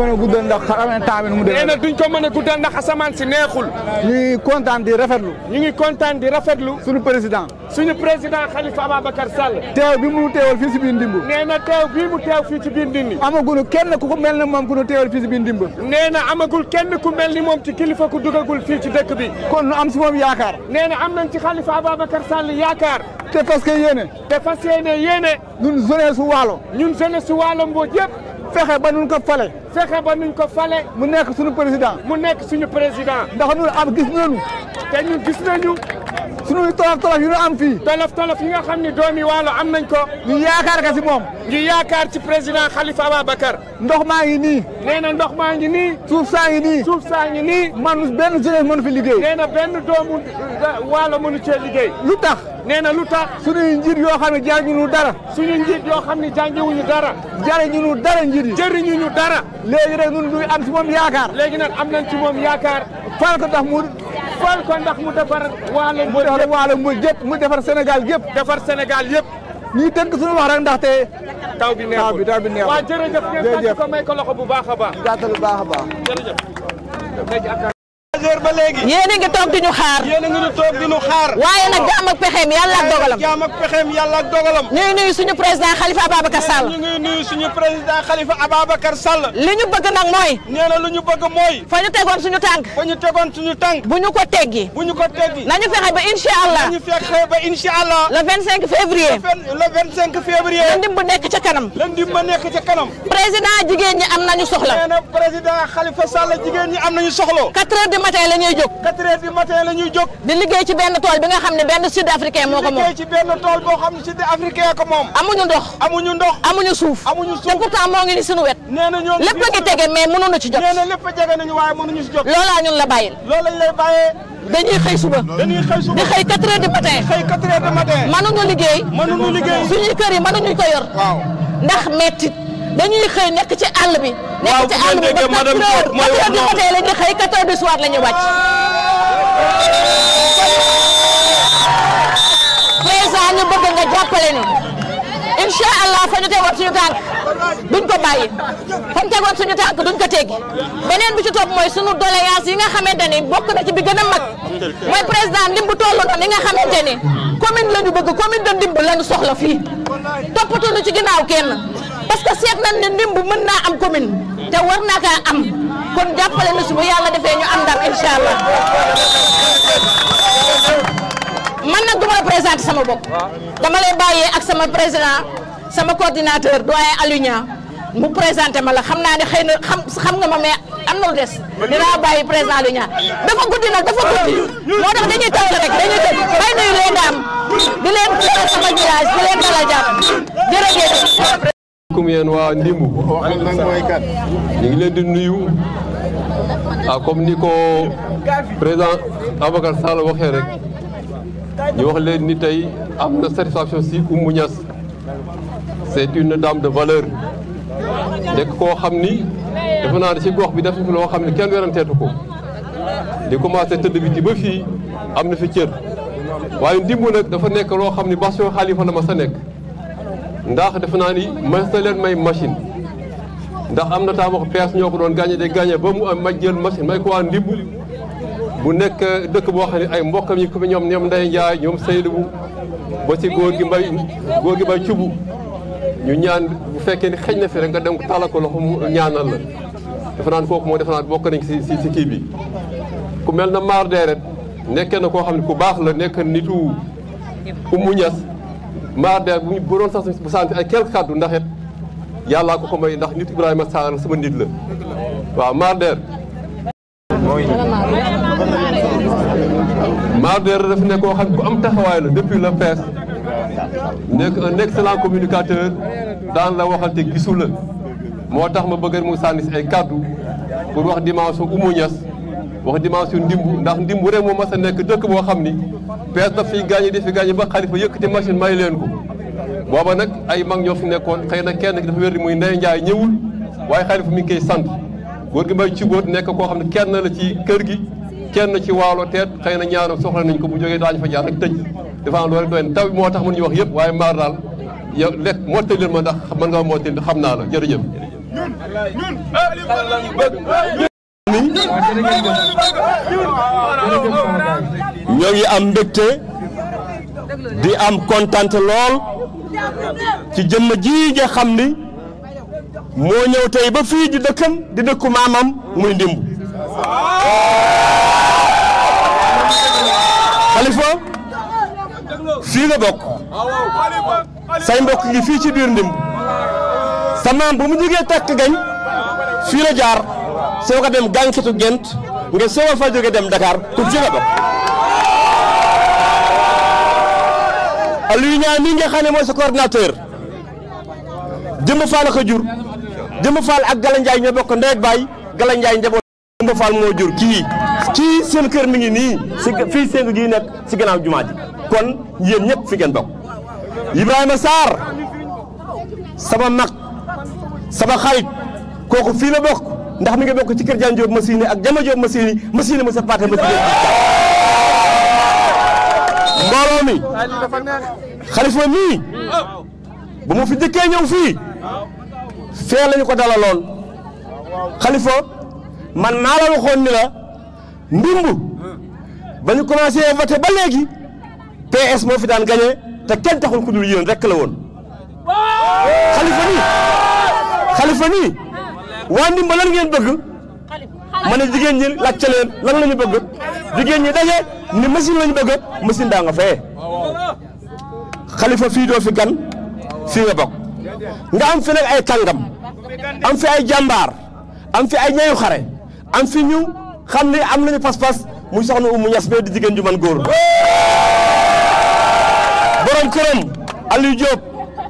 mën a guddal ndax xaramee temps bi mu demee. nee na duñ ko mën a guddal ndax asamaan si neexul. ñu ngi kontaan di rafetlu. ñu ngi kontaan di rafetlu. suñu président Khalifa Ababacar Sall. teew bi mu teewal fii si biir Ndimbu. nee na teew bii mu teew fii ci biir Ndindi. amagul kenn ku mel ne moom ku ñu teewal fii si biir Ndimbu. nee na amagul kenn ku mel ni moom ci kilifa ku dugagul fii ci dëkk bi. kon nu am si moom yaakaar. nee na am nañ ci Khalifa Ababacar Sall yaakaar. te fas yéene. ñun jeunesse su Waalo. ñun jeunesse su Waalo Mbodj yëpp. fexe ba nuñ ko fale. mu nekk suñu président. ndax ñun am gis nañu. te ñun gis nañu. suñuy tolof yu ñu am fii. tolof yi nga xam ni doomi Waalo am nañ ko. ñu yaakaar ka si moom. ñu yaakaar ci président Khalifa Ababacar. ndox maa ngi nii. nee na ndox maa ngi nii. suuf saa ngi nii. man benn jeunesse mënu fi liggéey. nee na benn doomu Waalo mënu cee liggéey. lu tax. nee na lu tax. suñuy njiit yoo xam ne jàngiwuñu dara. suñu njiit yoo xam ne jàngiwuñu dara. jëriñu dara njiit yi. jëriñuñu dara. léegi rek ñun duñ am si moom yaakaar. léegi nag am nañ ci moom yaakaar. fal ko ndax mu defar Waalo Mbodj yëpp mu defar Sénégal yëpp. defar Sénégal yëpp. ñuy tënk suñu wax rek ndaxte. taw bi neexul waaw jërëjëf ngeen ko may ko loxo bu baax a baax. gàttal bu baax a baax. jërëjëf. ba léegi yéen a ngi toog di ñu xaar. waaye nag jaam ak pexeem yàlla ak dogalam. ñu ngi nuyu suñu président Khalifa Ababacar Sall. li ñu bëgg nag mooy. lu ñu bëgg mooy. fa ñu tegoon suñu tànk. bu ñu ko teggi. nañu fexe ba incha allah. le 25 février. la ndim bu nekk ca kanam. président jigéen ñi am nañu soxla. président Khalifa Sall jigéen ñi am nañu soxla. 4 heures du matin la ñuy jóg. 4 heures du matin la ñuy jóg. di liggéey ci benn tool bi nga xam ne benn sud africain moo ko moom. liggéey ci benn tool boo xam ne sud africain ko moom. amuñu suuf. te pourtant moo ngi ni suñu wet. nee na ñoo lépp a ngi tege mais mënuñu ci jot. nee na lépp a jege nañu waaye mënuñu ci jot. loolaa ñun la bàyyil. loolu lañ lay bàyyee. dañuy xëy suba. di xëy 4 heures du matin. mënuñu liggéey. suñuy kër yi mënuñu ko yor. waaw ndax mettit dañuy xëy nekk ci àll bi. nekk ci àll bi ba 4 heures du matin la ñuy xëy 4 heures du soir la ñuy wàcc. président ñu bëgg nga jàppale ñu. incha allah fa ñu tegoon suñu tànk duñ ko bàyyi fa ñu tegoon suñu tànk duñ ko teggi beneen bi ci topp mooy suñu doléance yi nga xamante ni bokk na ci bi gën a mag mooy président Ndimbu tollu na li nga xamante ni commune la ñu bëgg commune de Ndimbu la ñu soxla fii toppatoo ci ginnaaw kenn parce que seet nañ ne Ndimbu mën naa am commune te war naa kaa am kon jàppale na su bu yàlla defee ñu am ndam incha allah. man nag du ma la présenté sama bopp dama lay bàyyee ak sama président sama coordinateur doyen Aluña mu présenté ma la xam naa ne xëy na xam nga ma mais am na lu des dinaa bàyyi président Aluña dafa guddi nag dafa guddi moo tax dañuy taw rek dañuy tëj may nuyu les dames di leen dalal sama village di leen dalal jàmm jërëjëf. comme yéen waa Ndimbu ñu ngi leen di nuyu comme ni ko président Ababacar Sall waxee rek. ñu wax leen ni tey am na satisfaction si Oumou Niass c'est une dame de valeur nekk koo xam ni defe naa ne ci gox bi def na fi loo xam ne kenn weranteetu ko di commencé tëdd bi ci ba fii am na fi cër waaye Ndimbu nag dafa nekk loo xam ni bastion Khalifa la ma sa nekk ndax defe naa ni mas na leen may machine ndax am na temps wax PS ñoo ko doon gagné de gagné ba mu am ma jël machine may ko waa Ndimbu bu nekk dëkk boo xam ne ay mbokkam yi ko fi ñoom Ndeye Ndiaye ñoom Seydou ba ci góor gi mbay cubu ñu ñaan bu fekkee ni xëj na fi rek nga dem ko tàllal ko loxo mu ñaanal la defe naan kooku moo defe naan bokk nañ si kii bi ku mel na maar deeret nekkee na koo xam ne ku baax la nekk nitu Oumou Niass maar deeret bu doon sax bu santi ay quelques kàddu ndax it yàllaa ko may ndax nit Ibrahima Sarr sama nit la waaw maar deer Marder dafa nekk koo xam ne ku am taxawaay la depuis le PS nekk un excellent communicateur daan la waxal te gisu la moo tax ma bëgg mu sànni si ay kàddu pour wax dimension Oumou Niass wax dimension Ndimbu ndax Ndimbu rek moo mas a nekk dëkk boo xam ni PS daf fiy gaañe di fi gaañe ba Khalifa yëkkati machine may leen ko booba nag ay mag ñoo fi nekkoon xëy na kenn dafa wér di muy Ndeye Ndiaye ñëwul waaye Khalifa mi ngi koy sant góor gi mbay ci góor nekk koo xam ne kenn la ci kër gi kenn ci waalo teet xëy na ñaanam soxla nañ ko bu jógee daañu fa jaar rek tëj dafa am loolu rek doy na taw bi moo tax mënuñu wax yëpp waaye maar daal yow lekk mottali leen ma ndax mën nga mottali xam naa la jërëjëf ñoo ngi am mbégte di am kontante lool ci jëmm ji nga xam ni moo ñëw tey ba fii di dëkkam di dëkku maamam muy Ndimbu. Xalifa fii nga bokk say mbokk ngi fii ci biir Ndimbu sa maam bu mu jógee takk gañ fii la jaar soo ko dem gànkitu Gent nga soo fa jógee dem Dakar ku fi nga bokk. Aliou Niang mi nga xam ne mooy sa coordinateur Jëmb Fall ko jur Jëmb Fall ak Gala Ndiaye ñoo bokk ndey ak baay Gala Ndiaye njaboot Jëmb Fall moo jur kii seen kër mi ngi nii si fii seen gi nekk si gannaaw jumaa ji kon yéen ñëpp fi ngeen bokk. Ibrahima Sarr sama mag sama xarit kooku fii la bokk ndax mi ngi bokk ci kër Diagne Diop Massini ak Jama Diop Massini Moussa Pathé Massini mbooloo mi Xalifa mii bu mu fi dëkkee ñëw fii fee lañu ko dalaloon Xalifa man maa la waxoon ni la Ndimbu ba ñu commencé voté ba léegi PS moo fi daan gagné te kenn taxul ku dul yéen rek la woon. Xalifa nii waa Ndimba lan ngeen bëgg ma ne jigéen ñi laajte leen lan la ñu bëgg jigéen ñi daje ni machine la ñu bëgg machine daa nga fee. Xalifa fii doo fi gan fii nga bokk nga am fi nag ay kàngam am fi ay jàmbaar am fi ay ñayu xare am fi ñu xam ni am nañu pas-pas muy soxna Umu Ñas bee di jigéen ju man góor borom këram Aliou Diop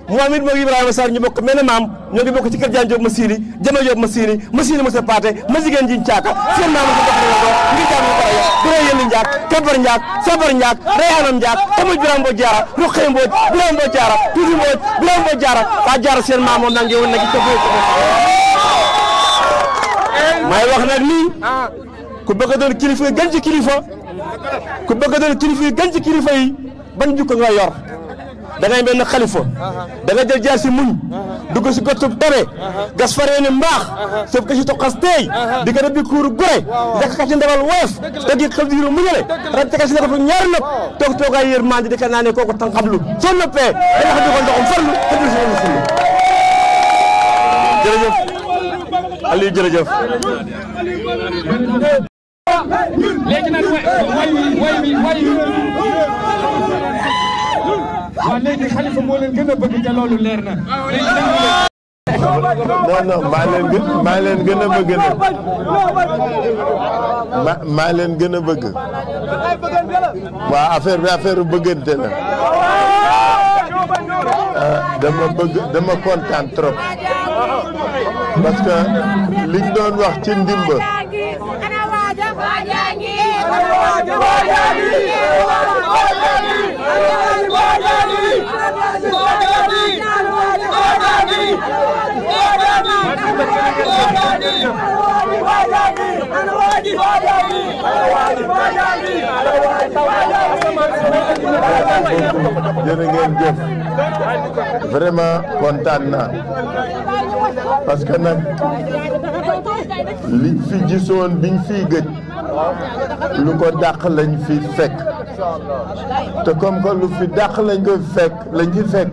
moom it moog Ibrahima Sarr ñu bokk mel ne maam ñoo ngi bokk ci kër Diagne Diop Massini Jama Diop Massini Moussa Pathé ma jigéen ji caaka seen maam ko dox na ko ngi jàng ko raya dura yëlli njaak kabar njaak sabar njaak reyanam njaak tamuj biram mbooj jaara ruqee mbooj biram mbooj jaara tuuti mbooj biram mbooj jaara waa jaara seen maam moom nangi woon nag ko may wax nag nii ku bëgg a doon kilifa gën ci kilifa ku bëgg a doon kilifa gën ci kilifa yi ban jukko nga yor da ngay mel ne Xalifa da nga jël jaar si muñ dugg si gottub tabe gas faree ni mbaax sëf ko si toqas teey di ko def bi kuuru gore lekk ka ci ndawal woyof te gi xel diiru muñale rek te ka si nekkatu ñaari nopp toog toogaay yër maa di ka naa ne kooku tànqablu soo noppee da nga xam ne ko ndoxum farlu te du si woon fulu jërëjëf Aliou jërëjëf léegi nag way waaw léegi Xalifa moo leen gën a bëgg te loolu leer na. non maa leen gën a bëgg nag maa leen gën a bëgg waaw affaire bëggante la dama kontaan trop parce que liñ doon wax ci Ndimba jërë ngeen jëf vraiment kontaan naa parce que nag liñ fi gisoon biñ fiy gëj lu ko dàq lañ fi fekk te comme que lu fi dàq lañ fi fekk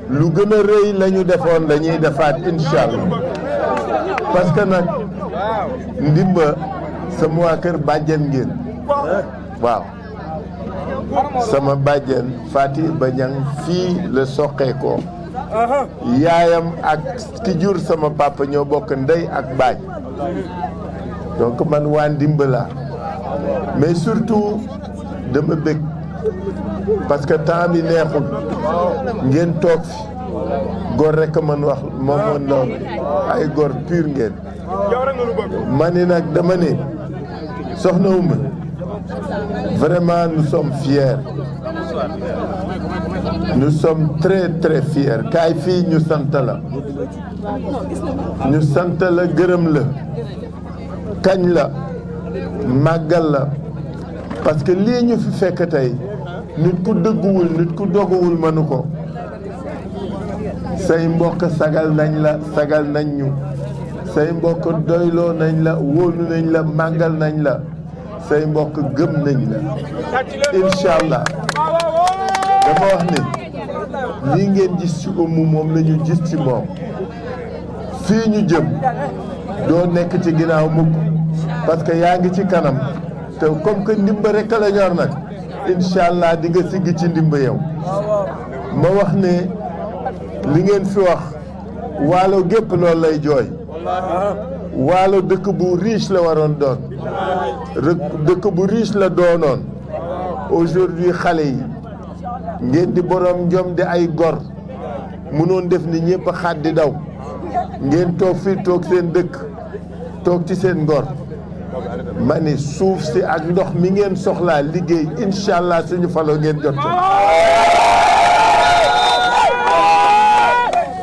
lu gën a rëy la ñu defoon la ñuy defaat incha allah parce que nag Ndimba sama waa kër bàjjen ngeen waaw sama bàjjen Fati Bañang fii la soqeekoo yaayam ak ki jur sama papa ñoo bokk ndey ak baay donc man waa Ndimba laa mais surtout dama bëgg parce que temps bi neexul ngeen toog fi góor rek a mën wax moom mën loolu ay góor pur ngeen ma ni nag dama ne soxna Oumou vraiment nous sommes fiers nous sommes très très fiers kaay fii ñu sant la gërëm la kañ la màggal la parce que lii ñu fi fekk tey nit ku dëgguwul nit ku doguwul mënu ko say mbokk sagal nañ la sagal nañ ñu say mbokk doyloo nañ la wóolu nañ la màggal nañ la say mbokk gëm nañ la incha allah dama wax ni lii ngeen gis ci Oumou moom la ñu gis ci moom fii ñu jëm doo nekk ci ginnaaw mukk parce que yaa ngi ci kanam te comme que ndimba rek la ñor nag incha allah di nga siggi ci ndimba yow ma wax ne li ngeen fi wax waalo gépp loolu lay jooy waalo dëkk bu riche la waroon doon dëkk bu riche la doonoon aujourd'hui xale yi ngeen di borom njom di ay gor mënoon def ni ñëpp xaat di daw ngeen toog fii toog seen dëkk toog ci seen ngor ma ni suuf si ak ndox mi ngeen soxlaa liggéey incha allah suñu faloo ngeen jot ko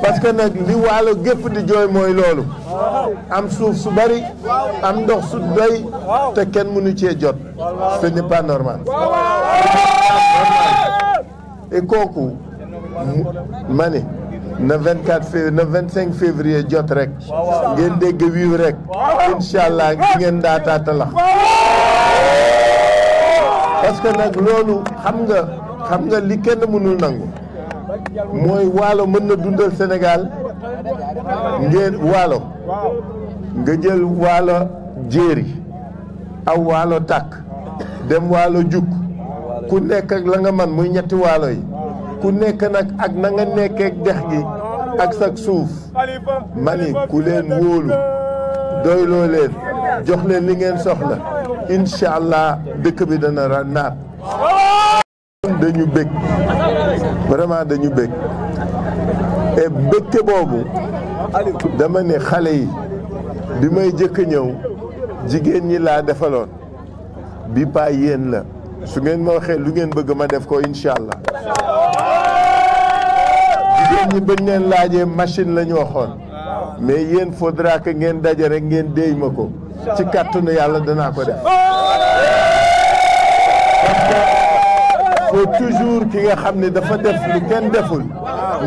parce que nag li waalo gépp di jooy mooy loolu am suuf su bari am ndox su doy te kenn mënu cee jot ce n'est pas normal et kooku ma ni na 24 février na 25 février jot rek ngeen dégg wiiw rek incha allah gi ngeen daataata lax parce que nag loolu xam nga li kenn mënul nangu mooy waalo mën na dundal Sénégal ngeen waalo nga jël waalo jéeri aw waalo tàkk dem waalo juk ku nekk ak la nga man muy ñetti waalo yi ku nekk nag ak na nga nekkee dex gi ak sak suuf mani ku leen wóolu doyloo leen jox leen li ngeen soxla incha allah dëkk bi dana naat dañu bëgg vraiment dañu bëgg et bëgte boobu dama ne xale yi bi may jëkk ñëw jigéen ñi laa defaloon bi pa yéen la su ngeen ma waxee lu ngeen bëgg ma def ko incha allah jigéen ñi bañ leen laajee machine la ñu waxoon mais yéen faudra que ngeen daje rek ngeen déy ma ko ci kàttanu yàlla danaa ko def faut toujours ki nga xam ne dafa def lu kenn deful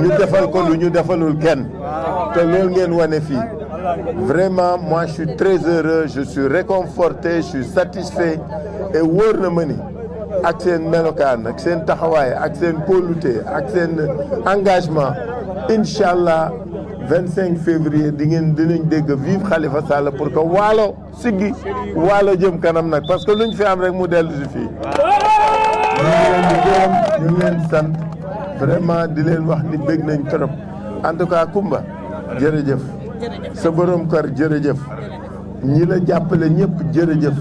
ñu defal ko lu ñu defalul kenn te loolu ngeen wane fii vraiment moi je suis très heureux je suis réconforté je suis satisfait et wóor na ma ni ak seen melokaan ak seen taxawaay ak seen kóolute ak seen engagement incha allah 25 février dinañ dégg vive Khalifa Sall pour que waalo siggi waalo jëm kanam nag parce que luñ fi am rek mu dellu si fii ñu ngi leen di gërëm ñu ngi leen sant vraiment di leen wax ni bëgg nañ trop en tout cas Kumba jërëjëf sa borom kër jërëjëf ñi la jàppale ñëpp jërëjëf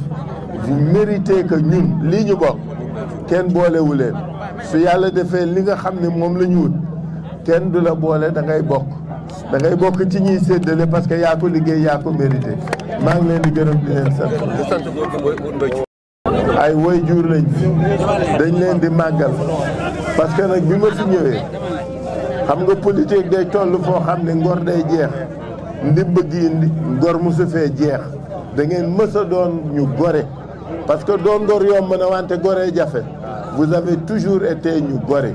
vous méritez que ñun lii ñu bokk kenn boolewu leen su yàlla defee li nga xam ne moom la ñu wut kenn du la boole da ngay bokk ci ñiy séddale parce que yaa ko liggéey yaa ko mérité maa ngi leen di gërëm di leen sant ay woy jur lañ fi dañ leen di màggal parce que nag bi ma fi ñëwee xam nga politique day toll foo xam ne ngor day jeex ndimba gi ngor mosu fee jeex da ngeen mës a doon ñu gore parce que doon ngor yomb na wante gore jafe vous avez toujours été ñu gore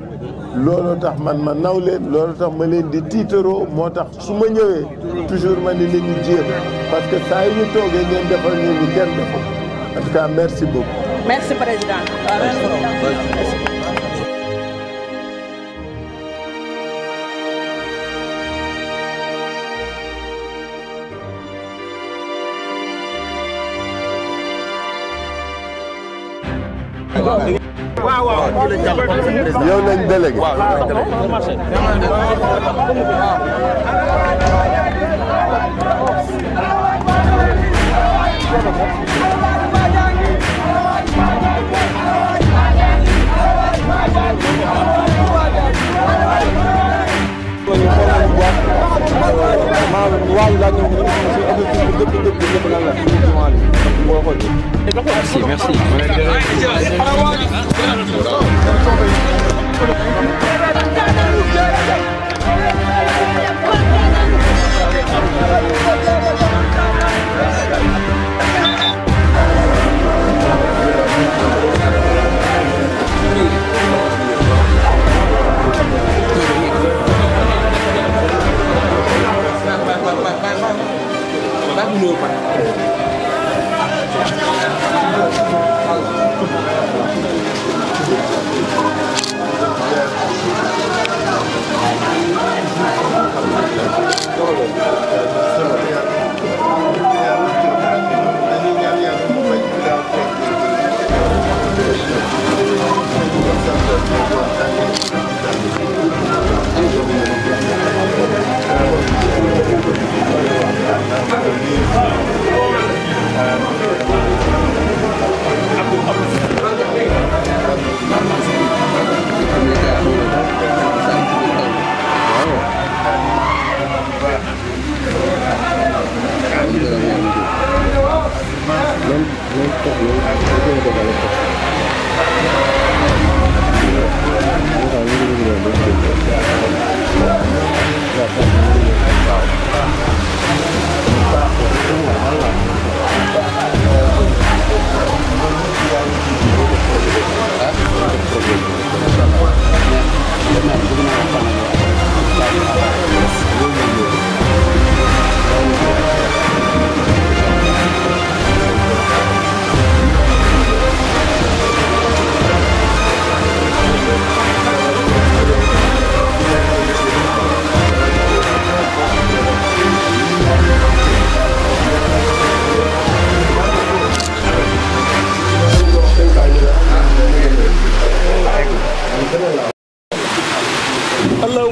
looloo tax man ma naw leen looloo tax ma leen di tiitaroo moo tax su ma ñëwee toujours ma ni leen ñu jéem parce que saa yu ñu toogee ngeen defal ñu lu kenn defal en tout cas merci beaucoup. Merci président. yow lañ délégué. Merci, merci.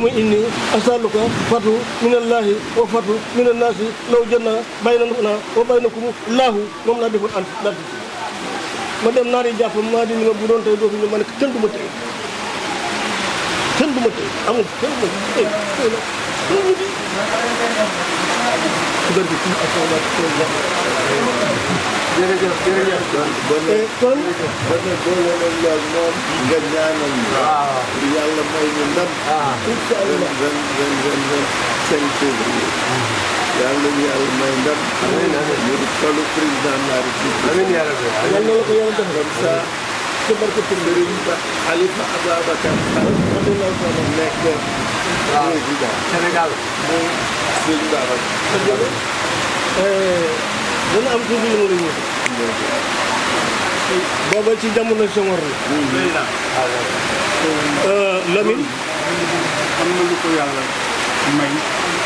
allahumma inni asaluka fatu min allahi wa fatu min annaasi law janna baynana wa baynakum laahu moom laa defoon ant daal ma dem naar yi jàpp maa di ni ma bu doon tey doo fi ñu ma ne kenn du ma tey kenn du ma tey amul kenn du ma tey jërëjëf jërëjëf. kon boole leen lool moom nga ñaanal ñu. yàlla may ñu ndam. incha allah ren 5 février. yàlla ñu yàlla may ndam. ñu di falu président de la République. amiin yàlla na la ko yàlla def comme ça. ci barke Serigne Ba Khalifa Ababacar Sall. nekk président Sénégal. muy Serigne Babacar. dana am tuuti lu mu la ñëw. booba ci jamono Senghor la. Lamine. am na lu ko yàlla may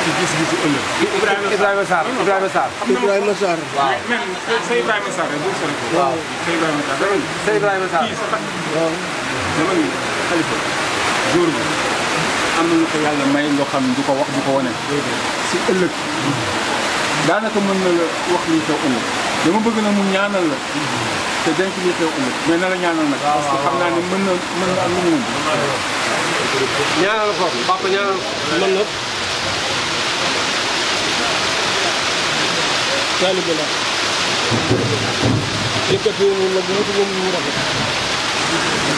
ci gis-gisu ëllëg. Ibrahima Sarr. Ibrahima Sarr. waaw même sa Ibrahima Sarr rek bu sori ko. waaw sa Ibrahima Sarr dama ni. sa Ibrahima Sarr kii sa tax. waaw dama ni Khalifa jour bi am na lu ko yàlla may loo xam ne du ko wax du ko wane. si ëllëg daanaka mën na la wax li xew ëllëg dama bëgg na mu ñaanal la. te denc li xew ëllëg mais na la ñaanal nag. parce que xam naa ne mën na am lu mu mën. ñaanal ko papa ñaanal man nag taalibe la yëkkati woon la bu wutu moom ñu rafet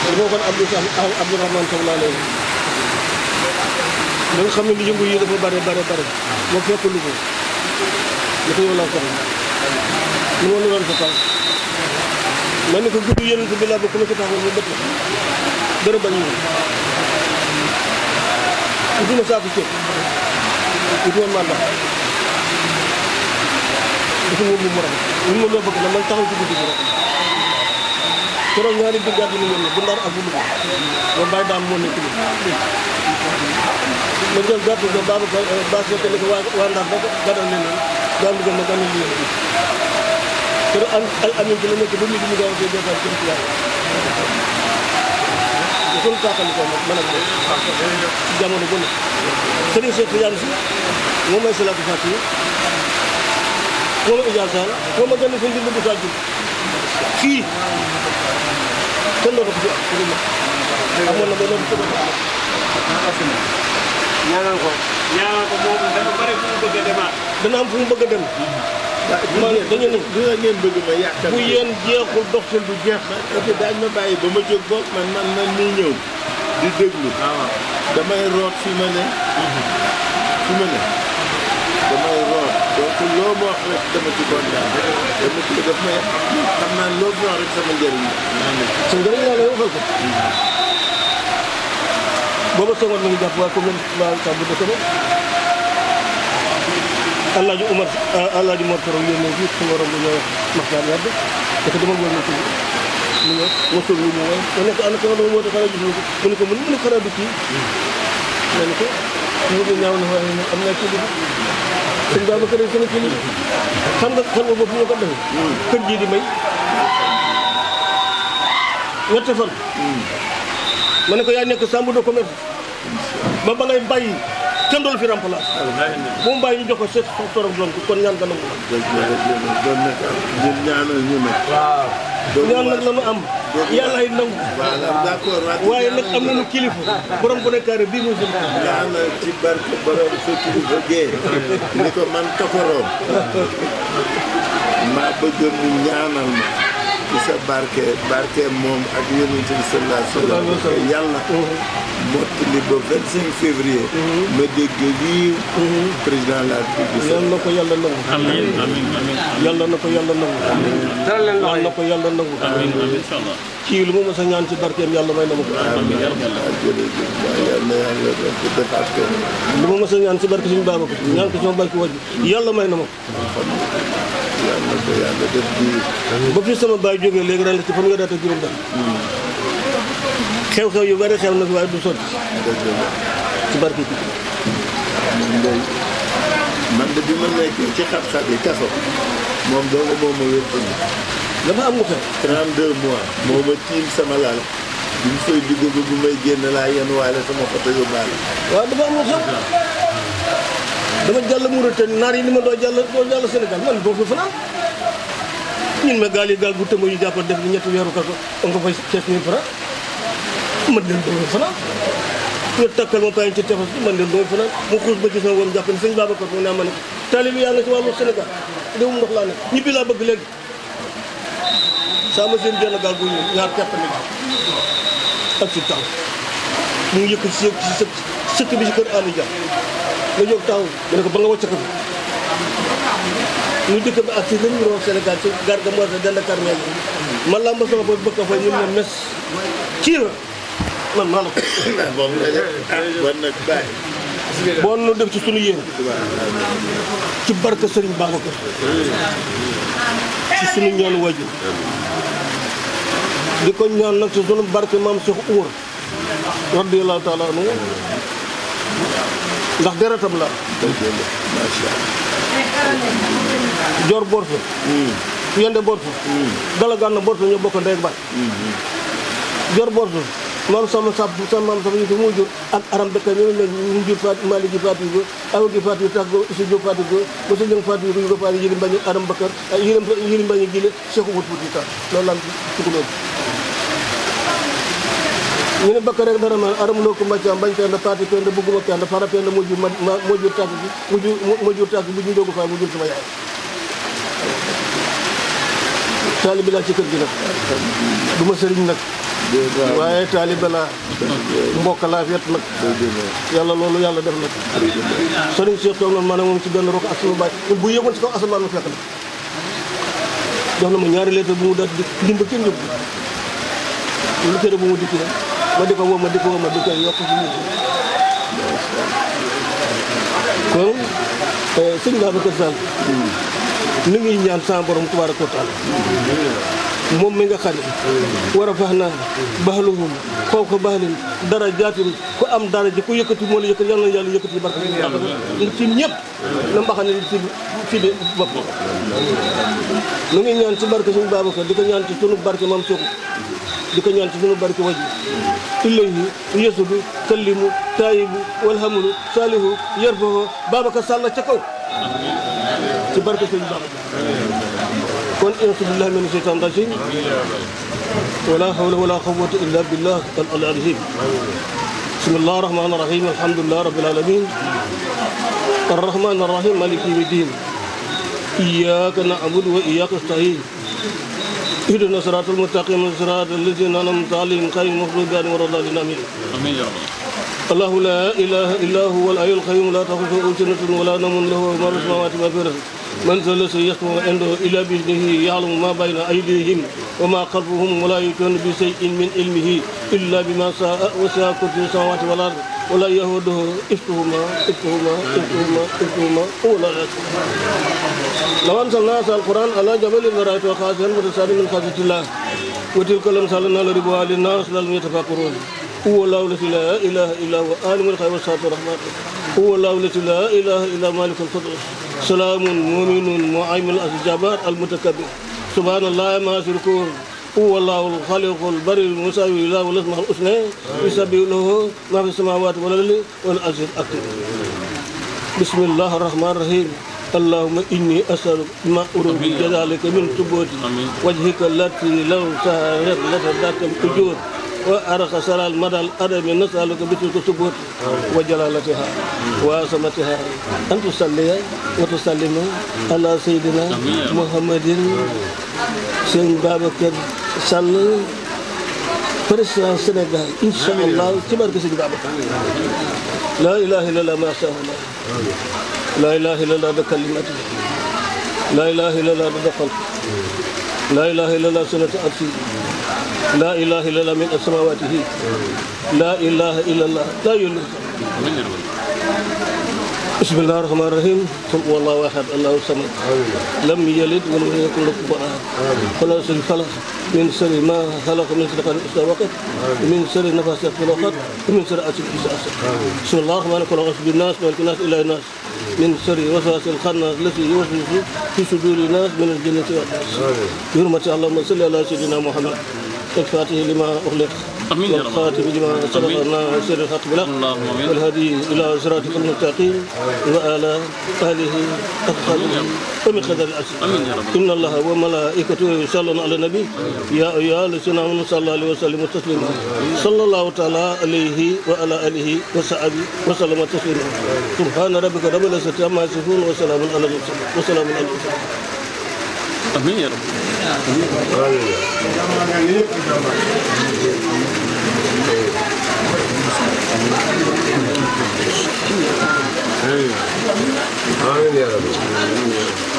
dafa kon Abdourahmane Sow laa lay da nga xam ne li yëngu yi dafa bare ma fekk lu ko li ko yow laa ko lu ma doon fa taw ma ne ko gudd yonent bi laa bokk na ko taxawal ba bët la dara bañ ñu utuma saako ceeb utuma mandat utuma mu rafet mun ma loo bëgg na man taxaw ci guddi gi rek keroog ñaari brigade yi ñu yónni bu Ndar ak bu Louga ba Baye Dame moo nekk nii ma jël gàtt ga Babacar Basse te ne ko waa Ndar ba gadal leen daan dugal ma ganal lii keroog ay amin ci la nekk ba midi mu gaaw a koy détail ci yàlla kon taaxali ko man ak moom ci jamono bu ne Serigne Cheikh Tidiane Sy moom may salaatu fàttali moom la Ijaal Sall moom ma gën a seen bu saa jur fii kenn doo ko fi amoon na ba loolu ko ñaanal ko moom dafa bare fu mu bëgg a demaat dana am fu mu bëgg a dem ma ne dañu ne du la ngeen bëgg ma yàqal bu yéen jeexul doxtal du jeex ok daañu ma bàyyi ba ma jóg boog man nii ñëw di déglu damay root fi ma ne damay root donc loo ma wax rek dama ci kontaan dama ci daf may xam naa loo ma wax rek sama njëriñ la sa njëriñ laa lay waxal ko booba Senghor nañu jàpp waa commune waa Sambou de Kébé Alaaji Mor Toro yónnee fii su waroon bu ñëw Maxtaan Wade dafa dama wóor na ci mu ñëw mosul wu ñu woy ma nekk ana ko dama woote xanaa gis mu ne ko mu ne xanaa du kii ma ne ko mu ngi ñaaw na waaye am naa kii bi sëñ Babacar sama kii bi xam nga boobu ñu ko defee kër jii di may ñetti fan ma ne ko yaa nekk chambre de commerce ba ngay bàyyi kenn doon fi remplace bu mu bàyyi ñu jox ko seet torop doon kon ñaan ka nangu doon nag ñun ñaanal ñu ne waaw ñaan nag la ñu am yàlla ay nangu d'accord waaye nag am nañu kilifa borom bu nekkaare bii muy jëm ñaanal ci barke borom sa kilifa gee ni ko man tokoroom maa bëggoon ñu ñaanal ma ci sa barke moom ak yonent bi sallallahu alayhi wa sallam yàlla mottali ba 25 février ma dégg lii président de la République yàlla na ko yàlla nangu amiin yàlla na ko yàlla nangu yàlla na ko yàlla nangu kii lu ma mës a ñaan ci barkeem yàlla may na ma ko amiin jërëjëf yàlla yàlla ko defaat ko lu ma mës a ñaan ci barke suñu baaba ko ñaan ko sama barke wàjj yàlla may na ma ko yàlla ko yàlla def biir ba fi sama baay jógee léegi ren la ci fan nga daata juróom daal xew-xew yu bari xew na fi waaye du sotti ci barke bi man de bi ma nekkee ci xat-xat yi kaso moom dooga moo ma wér dafa am mu xew 32 mois moo ma tiim sama lal bi mu fay dugg ba bu may génn laa yenn waale sama photo yóbbaale. waaw dafa am na sax dama jàll Mauritanie naar yi ni ma doo jàll Sénégal man boo fa fanaan ñun ma gaal gu tëmb yu jàppal def ñetti weeru kaso on ko fay 15 000 francs man leen doo fanaan ñu takkal ma payi ci tefas bi man leen doo fanaan mu xuus ba gis ma woon jàpp ne sëñ Babacar mu naa ma ne taalib yaa nga ci wàllu Sénégal déwum ndox laa ne ñibbi laa bëgg léegi saa ma seen genn gaal gu ñu ñaar kepp ni ak si taw mu ngi yëkk si sëkk bi si kër Aliou Dia nga jóg taw mu ne ko ba nga wàcc ko fi ñu dëkk ba ak si lañu roon Sénégal ci garga moo ta dend karmeel man laa mba sama bopp bëgg fa ñu ne mes ci la man maa la ko moom la war nag bàyyi. boo nu def ci sunu yéen ci barke Serigne Babacar ci sunu ñaan waju di ko ñaan nag ci sunu barke maam Cheikh Oumar radiyallahu taala anhu ndax deretam la jor borto yende borto gala gànna borto ñoo bokk ndey ak baay jor borto maam sama maam sama yi mu jur ak aram dëkk ñu jur Fatou Malick gi Fatou go awa gi Fatou tax go Issa Diop Fatou go ba sa jëng Fatou go ko Fatou Yirim Mbagne aram Bakar Yirim Mbagne gile Cheikh Oumar Fouti Tall loolu lam ci ko ñu ne Bakar rek dara man aram loo ko mbàccaam bañ penda parti penda bëgguma penda fara penda moo jur tàkk bi moo jur tàkk bi ñu ndogu faay mu jur sama yaay taalibi laa ci kër gi nag du ma sëriñ nag waaye taalibi laa mbokk laa fet nag yàlla loolu yàlla def nag sëriñ Cheikh toog noonu maanaam moom ci benn rok ak sama baay bu yëgoon ci kaw asamaan ma fekk na jox na ma ñaari lettre bu mu daal di dimba kenn yóbbu lu tere bu mu dikki nag ma di ko woo ma di ko yokk ci ñu kon sëñ Babacar Sall ni ngi ñaan sa borom tabaaraka wa taala moom mi nga xam ne war a fax naa baxaluhum xaw ko baxalin dara jaatin ku am dara ji ku yëkkati moo la yëkkati yal na yàlla yëkkati barke ci ñëpp na mbaxane ci bi bopp nu ngi ñaan ci barke suñu Babacar di ko ñaan ci sunu barke maam Sokh di ko ñaan ci sunu barke waji ilayhi yesudu kallimu taayibu walhamdu saalihu yarfahu Babacar Sall ca kaw ci barke sëñ Babacar kon a'uuzu billahi mina shaytaani rajiim wala hawla wala quwwata illa billah al-aliyyil azim bismillahi rahmaani rahiim alhamdulillahi rabbil alamin arrahmaani rahim maliki yawmi din iyyaka na'budu wa iyyaka nasta'in ihdina siratal mustaqim siratal ladzina an'amta alayhim ghayril maghdubi alayhim wa lad-dallin amin الله لا إله إلا هو الحي القيوم لا تأخذه سنة ولا نوم له ما في السماوات وما في الأرض من ذا الذي يشفع عنده إلا بإذنه يعلم ما بين أيديهم وما خلفهم ولا يحيطون بشيء من علمه إلا بما شاء وسع كرسيه السماوات والأرض ولا يئوده حفظهما ولا يحصى لو أنزلنا هذا القرآن على جبل لرأيته خاشعا متصدعا من خشية الله وتلك الأمثال نضربها للناس لعلهم يتفكرون هو الله الذي لا إله إلا هو عالم الغيب والشهادة الرحمن هو الله الذي لا إله إلا مالك القدوس سلام مؤمن مهيمن العزيز الجبار المتكبر سبحان الله ما يشركون هو الله الخالق البر المساوي له والاسماء الحسنى يسبح له ما في السماوات والارض والعزيز الاكبر بسم الله الرحمن الرحيم اللهم إني أسألك ما أريد بجلالك من ثبوت وجهك التي لو سهرت لك الأجور وأرق سرى المدى الأدب نسألك بتلك الثبوت وجلالتها وعظمتها أن تصلي وتسلم على سيدنا محمد سيدنا Babacar Sall président Sénégal incha allah ci barke Sëñ Babacar la ilaha illallah ma sha Allah la ilaha illallah da kalimati la ilaha illallah da qalb la ilaha illallah sunnatu arsi لا إله إلا الله من أسماواته لا إله إلا الله لا يلد بسم الله الرحمن الرحيم قل هو الله أحد الله الصمد لم يلد ولم يكن له كفوا أحد خلق الفلق من شر ما خلق من شر غاسق إذا وقب ومن شر النفاثات في العقد ومن شر حاسد إذا حسد بسم الله الرحمن الرحيم قل أعوذ بالناس ملك الناس إله الناس من شر وسواس الخناس الذي يوسوس في صدور الناس من الجنة والناس بحرمة اللهم صل على سيدنا محمد الفاتح لما أغلق والخاتم لما سبق سر الحق بالحق والهادي إلى صراطك المستقيم وعلى آله حق قدره ومقدار العظيم إن الله وملائكته يصلون على النبي يا أيها الذين آمنوا صلى الله عليه وسلم تسليما صلى الله تعالى عليه وعلى آله وصحبه وسلم تسليما سبحان ربك رب العزة عما يصفون وسلام على المرسلين وسلام على المرسلين آمين يا رب. آمين يا رب.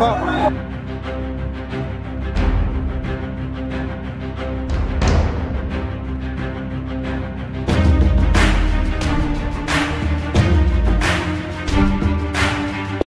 Wow.